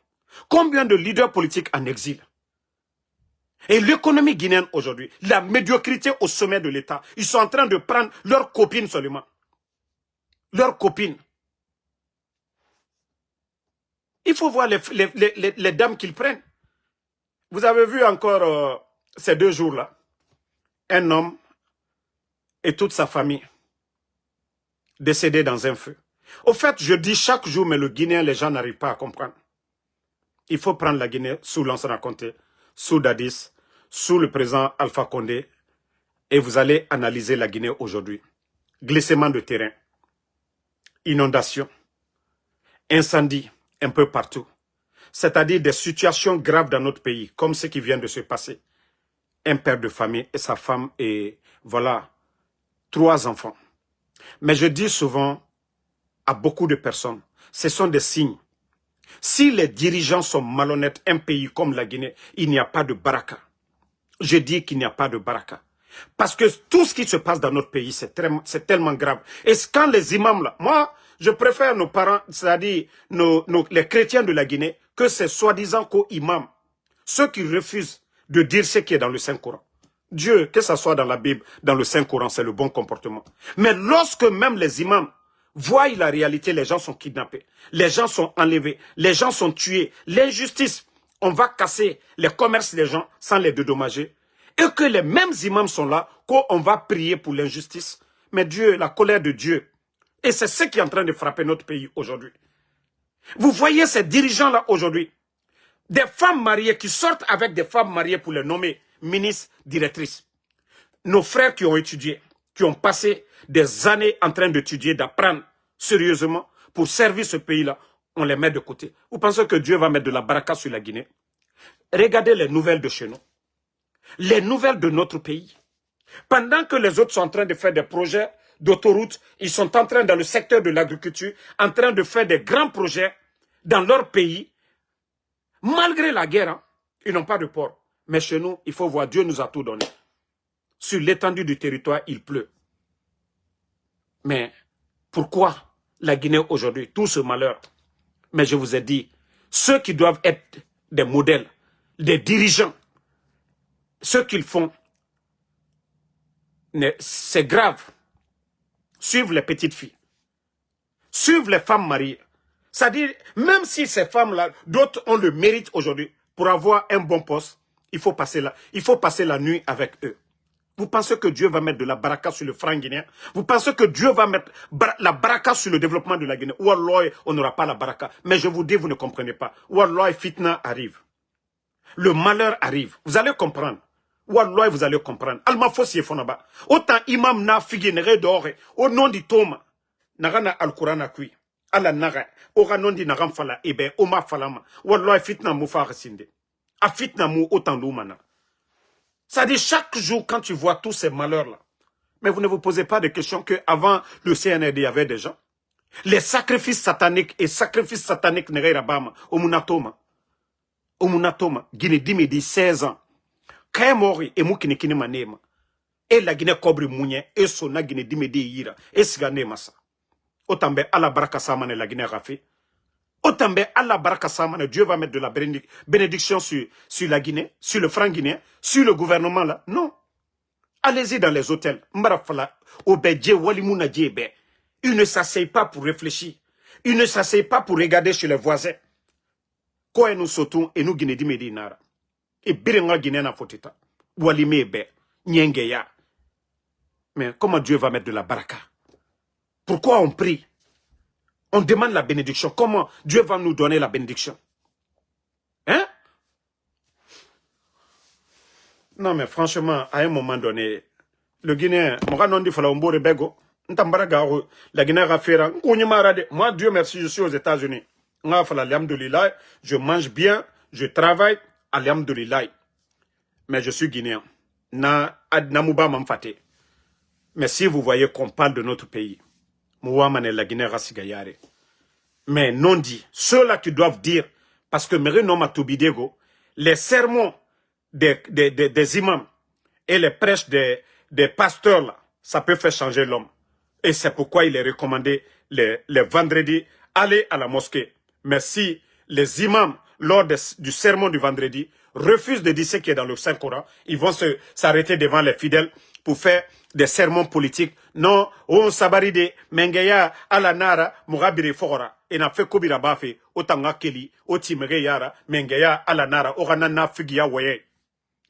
Combien de leaders politiques en exil? Et l'économie guinéenne aujourd'hui, la médiocrité au sommet de l'État, ils sont en train de prendre leurs copines seulement. Leurs copines. Il faut voir les dames qu'ils prennent. Vous avez vu encore ces 2 jours-là, un homme et toute sa famille décédés dans un feu. Au fait, je dis chaque jour, mais le Guinéen, les gens n'arrivent pas à comprendre. Il faut prendre la Guinée sous Lansana Conté, sous Dadis, sous le président Alpha Condé, et vous allez analyser la Guinée aujourd'hui. Glissement de terrain, inondation, incendie un peu partout. C'est-à-dire des situations graves dans notre pays, comme ce qui vient de se passer. Un père de famille et sa femme et voilà, 3 enfants. Mais je dis souvent à beaucoup de personnes, ce sont des signes. Si les dirigeants sont malhonnêtes, un pays comme la Guinée, il n'y a pas de baraka. Je dis qu'il n'y a pas de baraka. Parce que tout ce qui se passe dans notre pays, c'est tellement grave. Et quand les imams là, moi, je préfère nos parents, c'est-à-dire les chrétiens de la Guinée, que ces soi-disant co-imams, ceux qui refusent de dire ce qui est dans le Saint-Coran. Dieu, que ce soit dans la Bible, dans le Saint-Coran, c'est le bon comportement. Mais lorsque même les imams voient la réalité, les gens sont kidnappés, les gens sont enlevés, les gens sont tués, l'injustice, on va casser les commerces des gens sans les dédommager, et que les mêmes imams sont là, qu'on va prier pour l'injustice. Mais Dieu, la colère de Dieu, et c'est ce qui est en train de frapper notre pays aujourd'hui. Vous voyez ces dirigeants-là aujourd'hui, des femmes mariées qui sortent avec des femmes mariées pour les nommer ministres, directrices. Nos frères qui ont étudié, qui ont passé des années en train d'étudier, d'apprendre sérieusement pour servir ce pays-là, on les met de côté. Vous pensez que Dieu va mettre de la baraka sur la Guinée? Regardez les nouvelles de chez nous. Les nouvelles de notre pays. Pendant que les autres sont en train de faire des projets d'autoroute, ils sont en train, dans le secteur de l'agriculture, en train de faire des grands projets dans leur pays. Malgré la guerre, hein, ils n'ont pas de port. Mais chez nous, il faut voir, Dieu nous a tout donné. Sur l'étendue du territoire, il pleut. Mais pourquoi la Guinée aujourd'hui, tout ce malheur? Mais je vous ai dit, ceux qui doivent être des modèles, des dirigeants, ce qu'ils font, c'est grave. Suivre les petites filles. Suivre les femmes mariées. C'est-à-dire, même si ces femmes-là, d'autres ont le mérite aujourd'hui, pour avoir un bon poste, il faut passer la nuit avec eux. Vous pensez que Dieu va mettre de la baraka sur le franc guinéen? Vous pensez que Dieu va mettre la baraka sur le développement de la Guinée? Wallah, on n'aura pas la baraka. Mais je vous dis, vous ne comprenez pas. Wallah, fitna arrive. Le malheur arrive. Vous allez comprendre. Wallah, vous allez comprendre. Alma Fossi Fonaba. Autant imam na figi nere dore. Au nom du toma. Nagana al-Quran akui. Ala naga. Ora non di nagam fala. Ebe, oma falama. Wallah, fitna mou faresinde. A fitna mou autant l'oumana. Ça dit chaque jour quand tu vois tous ces malheurs-là. Mais vous ne vous posez pas de questions qu'avant le CNRD, il y avait des gens. Les sacrifices sataniques et sacrifices sataniques nere rabama. Omunatoma. Omunatoma. Guinée dimedi 16 ans. Kayamori et Moukinikini Manema. Et la Guinée Cobri Mounye, et son Guinée Dimedi Yira, et Sigane Massa. Otambe à la baraka samane la Guinée Rafi. Otambe à la baraka samane, Dieu va mettre de la bénédiction sur la Guinée, sur le franc guinéen, sur le gouvernement là. Non. Allez-y dans les hôtels. Mbarafala, Obedje, Walimuna Djebe. Ils ne s'asseyent pas pour réfléchir. Ils ne s'asseyent pas pour regarder chez les voisins. Quoi nous sautons et nous Guinée Dimedi Nara. Et birenga Guinée na fotita. Walime be. Nyengeya. Mais comment Dieu va mettre de la baraka? Pourquoi on prie? On demande la bénédiction. Comment Dieu va nous donner la bénédiction? Hein? Non mais franchement, à un moment donné, le Guinéen, la Guinée va faire. Moi, Dieu merci, je suis aux États-Unis. Je mange bien, je travaille. Alhamdulillah. Mais je suis guinéen. Mais si vous voyez qu'on parle de notre pays, la Guinée rasigayare. Mais non dit, ceux-là qui doivent dire, parce que les sermons des imams et les prêches des pasteurs, là, ça peut faire changer l'homme. Et c'est pourquoi il est recommandé les vendredis, aller à la mosquée. Mais si les imams, lors du sermon du vendredi, refusent de dire ce qui est dans le Saint-Coran, ils vont s'arrêter devant les fidèles pour faire des sermons politiques. Non, on sabaride, mengeya, ala nara, mugabiri fora. Et n'a fait kobira bafe, otanga keli, otimere yara, mengeya, ala nara, oranana figia waye.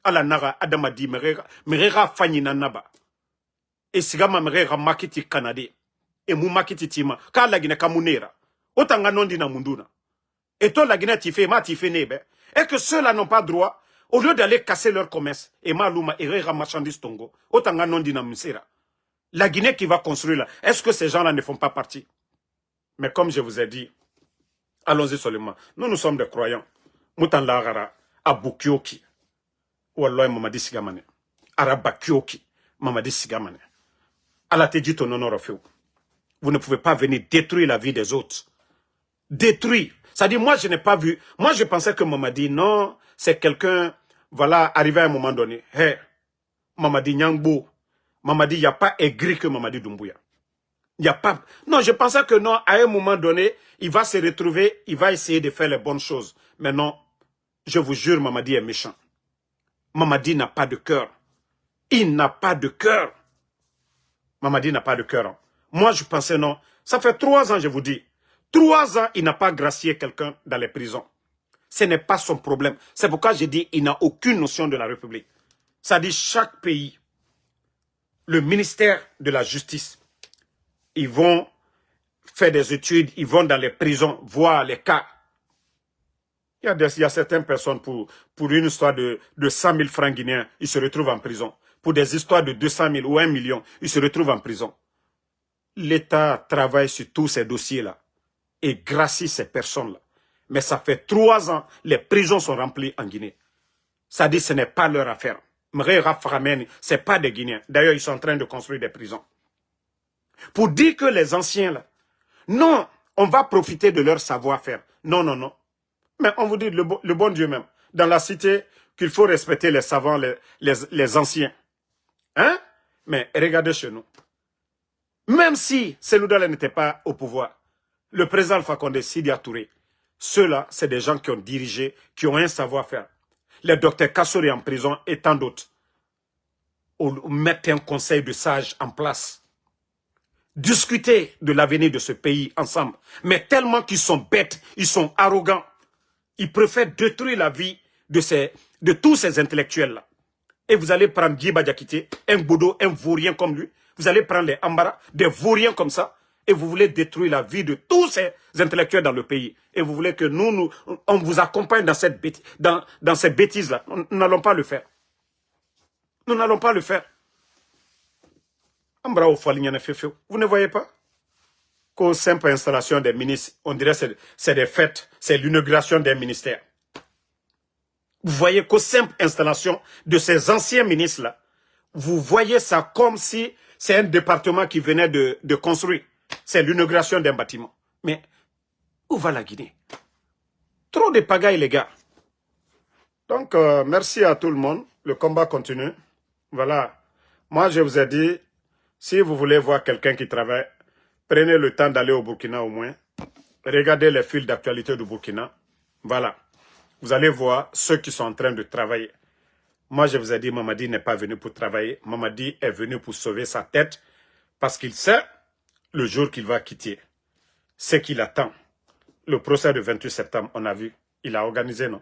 Ala nara, adamadi, merera fanyi nanaba. Et sigama merera makiti kanade. Et mou makiti tima, ka la gine kamunera. Otanga nondi na munduna. Et toi, la Guinée, et que ceux-là n'ont pas droit, au lieu d'aller casser leur commerce, et Malouma, et Rera Marchandise Tongo, Otanga non dinamisera. La Guinée qui va construire là, est-ce que ces gens-là ne font pas partie? Mais comme je vous ai dit, allons-y seulement. Nous sommes des croyants. Moutan Lahara, Abukioki, Wallah Mamadi Sigamane, Arabakioki, Mamadi Sigamane. Allah te dit ton honneur au feu. Vous ne pouvez pas venir détruire la vie des autres. Détruire. C'est-à-dire, moi, je n'ai pas vu. Moi, je pensais que Mamadi, non, c'est quelqu'un, voilà, arrivé à un moment donné. Hey, Mamadi Nyangbo. Mamadi, il n'y a pas aigri que Mamadi Doumbouya. Il n'y a pas. Non, je pensais que non, à un moment donné, il va se retrouver, il va essayer de faire les bonnes choses. Mais non, je vous jure, Mamadi est méchant. Mamadi n'a pas de cœur. Il n'a pas de cœur. Mamadi n'a pas de cœur. Hein. Moi, je pensais non. Ça fait 3 ans, je vous dis. 3 ans, il n'a pas gracié quelqu'un dans les prisons. Ce n'est pas son problème. C'est pourquoi j'ai dit il n'a aucune notion de la République. Ça dit chaque pays, le ministère de la Justice, ils vont faire des études, ils vont dans les prisons, voir les cas. Il y a certaines personnes, pour une histoire de 100 000 francs guinéens, ils se retrouvent en prison. Pour des histoires de 200 000 ou 1 million, ils se retrouvent en prison. L'État travaille sur tous ces dossiers-là et gracie ces personnes-là. Mais ça fait 3 ans, les prisons sont remplies en Guinée. Ça dit que ce n'est pas leur affaire. c'est pas des Guinéens. D'ailleurs, ils sont en train de construire des prisons. Pour dire que les anciens, là, non, on va profiter de leur savoir-faire. Non, non, non. Mais on vous dit, le bon Dieu même, dans la cité, qu'il faut respecter les savants, les anciens. Hein? Mais regardez chez nous. Même si Seloudal n'était pas au pouvoir, le président Alpha Condé, Sidia Touré, ceux-là, c'est des gens qui ont dirigé, qui ont un savoir-faire. Les docteurs Kassori en prison et tant d'autres. Mettre un conseil de sages en place. Discuter de l'avenir de ce pays ensemble. Mais tellement qu'ils sont bêtes, ils sont arrogants. Ils préfèrent détruire la vie de tous ces intellectuels-là. Et vous allez prendre Guy Badiakité, un Bodo, un vaurien comme lui. Vous allez prendre les Ambara, des vauriens comme ça. Et vous voulez détruire la vie de tous ces intellectuels dans le pays. Et vous voulez que on vous accompagne dans ces bêtises-là. Nous n'allons pas le faire. Nous n'allons pas le faire. Ambara au Falignane Fefeo. Vous ne voyez pas? Qu'aux simple installation des ministres, on dirait que c'est des fêtes, c'est l'inauguration des ministères. Vous voyez qu'aux simple installation de ces anciens ministres-là, vous voyez ça comme si c'est un département qui venait de construire. C'est l'inauguration d'un bâtiment. Mais où va la Guinée? Trop de pagaille, les gars. Donc, merci à tout le monde. Le combat continue. Voilà. Moi, je vous ai dit, si vous voulez voir quelqu'un qui travaille, prenez le temps d'aller au Burkina au moins. Regardez les fils d'actualité du Burkina. Voilà. Vous allez voir ceux qui sont en train de travailler. Moi, je vous ai dit, Mamadi n'est pas venu pour travailler. Mamadi est venu pour sauver sa tête parce qu'il sait le jour qu'il va quitter. C'est qu'il attend. Le procès du 28 septembre, on a vu. Il a organisé, non?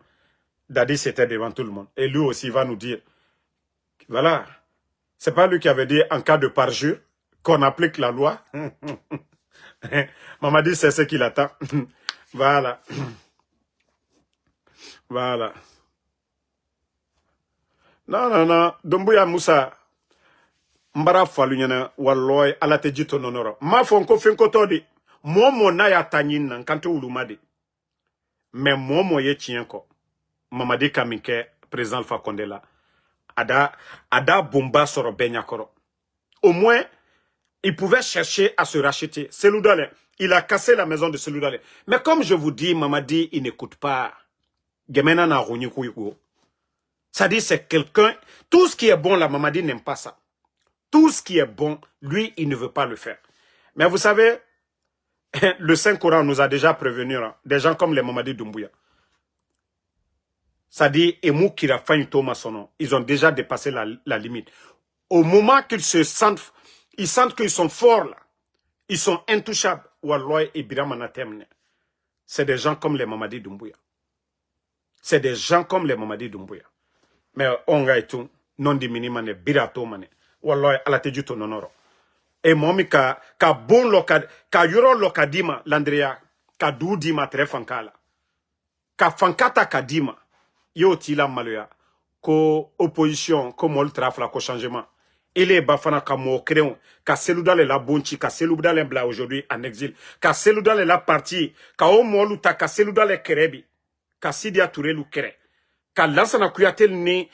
Dadi, c'était devant tout le monde. Et lui aussi va nous dire, voilà, c'est pas lui qui avait dit en cas de parjure qu'on applique la loi. Mamadi, c'est ce qu'il attend. Voilà. Voilà. Non, non, non. Doumbouya Moussa. Mbara falunyana walloy alatejito nonoro. Ma fonko finko todi. Momo na ya tanyin nan kante ulumade. Mais momo ye tienko. Mamadi Kaminke, président Alpha Condé là. Ada bomba soro benyakoro. Au moins, il pouvait chercher à se racheter. Seloudale, il a cassé la maison de Seloudale. Mais comme je vous dis, Mamadi, il n'écoute pas. Gemena na ronyikuyo. Ça dit, c'est quelqu'un, tout ce qui est bon, la Mamadi n'aime pas ça. Tout ce qui est bon, lui, il ne veut pas le faire. Mais vous savez, le Saint-Coran nous a déjà prévenu, hein, des gens comme les Mamadi Doumbouya. Ça dit, Emou Kirafan Thomas Sonon, ils ont déjà dépassé la limite. Au moment qu'ils se sentent, ils sentent qu'ils sont forts là, ils sont intouchables. Walloy et Biramanatemne. C'est des gens comme les Mamadi Doumbouya. C'est des gens comme les Mamadi Doumbouya. Mais on ga tout non dimini mane birato mane wallahi ala tejuto nonoro e momi ka bon loka ka yoro lokadima landria ka dudima trefankala ka fankata kadima yo tila maloya ko opposition ko mol trafla ko changement ele bafana ka mo créon ka Seloudal la bonchi ka Seloudal bla aujourd'hui en exil ka Seloudal la parti ka o molu ta ka Seloudal kerebi ka Sidia Touré lu kere ka Lansana Kouyaté ni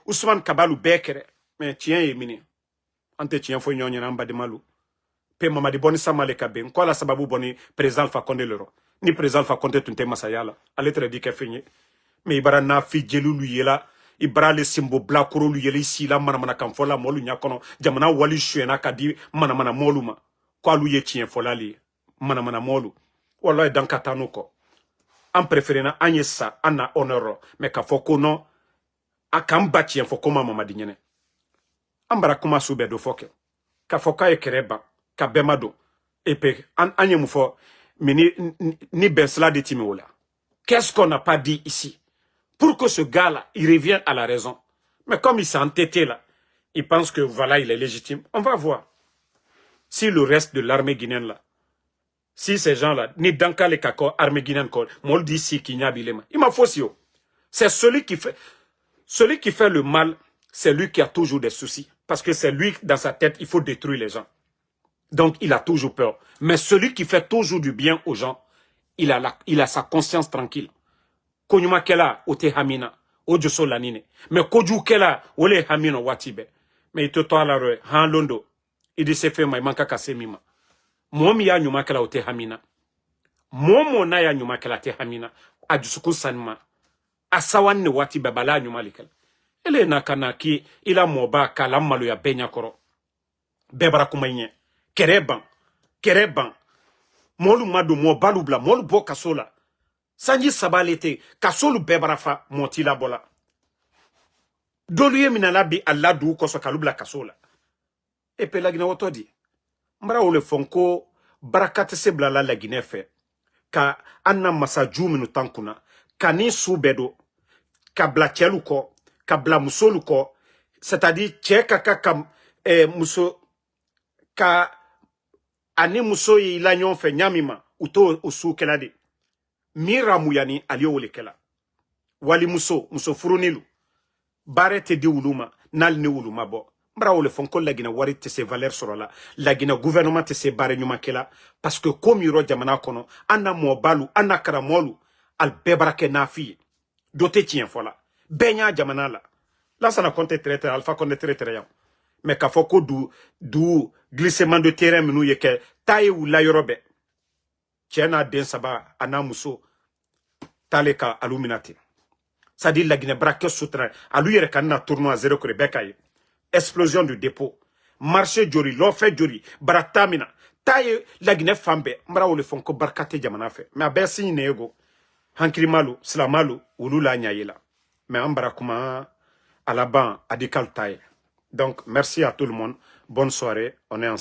Ousmane Kabalou Bekere. Mais tiens, Emine. Ante tiens, faut y en de malou. Pe Mamadi Boni Samale Kabe. Quoi la sababu boni président Alpha Condé l'euro. Ni président Alpha Condé tunte masayala. Allez te dire qu'elle finit. Mais Ibara na fi jelu luyela. Ibara le simbo blakoro luyela ici la manamana kamfola molu nyakono. Jamana wali shuena kadi manamana molu ma. Quoi luye tien fola li. Manamana molu. Wallah dans katano ko. En préférant Agnesa, Anna Honoro, mais qu'à foko non, à Kambati, foko Mamadi Nyene. Ambara kuma soube do foke. Ka foka e kereba, ka bemado, epe, Agnemufo, mais ni Bensla de Timeola. Qu'est-ce qu'on n'a pas dit ici? Pour que ce gars-là, il revienne à la raison. Mais comme il s'est entêté là, il pense que voilà, il est légitime. On va voir. Si le reste de l'armée guinéenne là, si ces gens-là, ni danka les kako, armée guinéenne, mol d'ici qui n'y a bilema. Il m'a faussé. C'est celui qui fait le mal, c'est lui qui a toujours des soucis. Parce que c'est lui, dans sa tête, il faut détruire les gens. Donc, il a toujours peur. Mais celui qui fait toujours du bien aux gens, il a sa conscience tranquille. Konyuma Kela, Ote Hamina, o joso lanine mais koju kela wole hamino watibe mais ito to ala ro han londo idi se fe mai manka kasemima momi ya nyuma kala ote hamina momo na ya nyuma kala te hamina ajusuku sanma asawan ne watibe bala nyuma likala ele na kana ki ila moba kala malu ya benya koro bebara kumaye kereban molu madu mo balubla molu bo kasola sanji sabalete kasolu bebara fa motila bola dolu ye minala bi alla du koso kalubla kasola epe lagina wotodi mbara wole fonko barakate sebla la lagine fe ka anna masaju minu tankuna kani subedo ka bla cheluko ka bla musoluko c'est-à-dire cheka ka muso ka ani muso yi la nyon fe nyamima uto osu kelade mira muyani aliyo wole kela wali muso furunilu bare te di wuluma nal ni wuluma bo mbra wole fonko lagina wari te se valeur sorola lagina gouvernement te se bare nyuma kela parce que comme yoro jamana kono anna mo balu anna karamolu al bebarake nafi dote tien fola benya jamana la sana compte traiter alpha compte traiter ya mais ka foko du glissement de terrain minu yeke taye wula yorobe tiena den saba ana muso taleka aluminati sadi lagine braque soutra alu yere kanna tournoi 0 kure bekaye explosion du dépôt marché jori l'offre jori baratamina taye lagine fambe mara wole fonko barkate jamana fe mais abesi nego hankiri malu slamalu ulula nyayela mais ambara kuma à la ban adikal taye. Donc merci à tout le monde, bonne soirée, on est ensemble.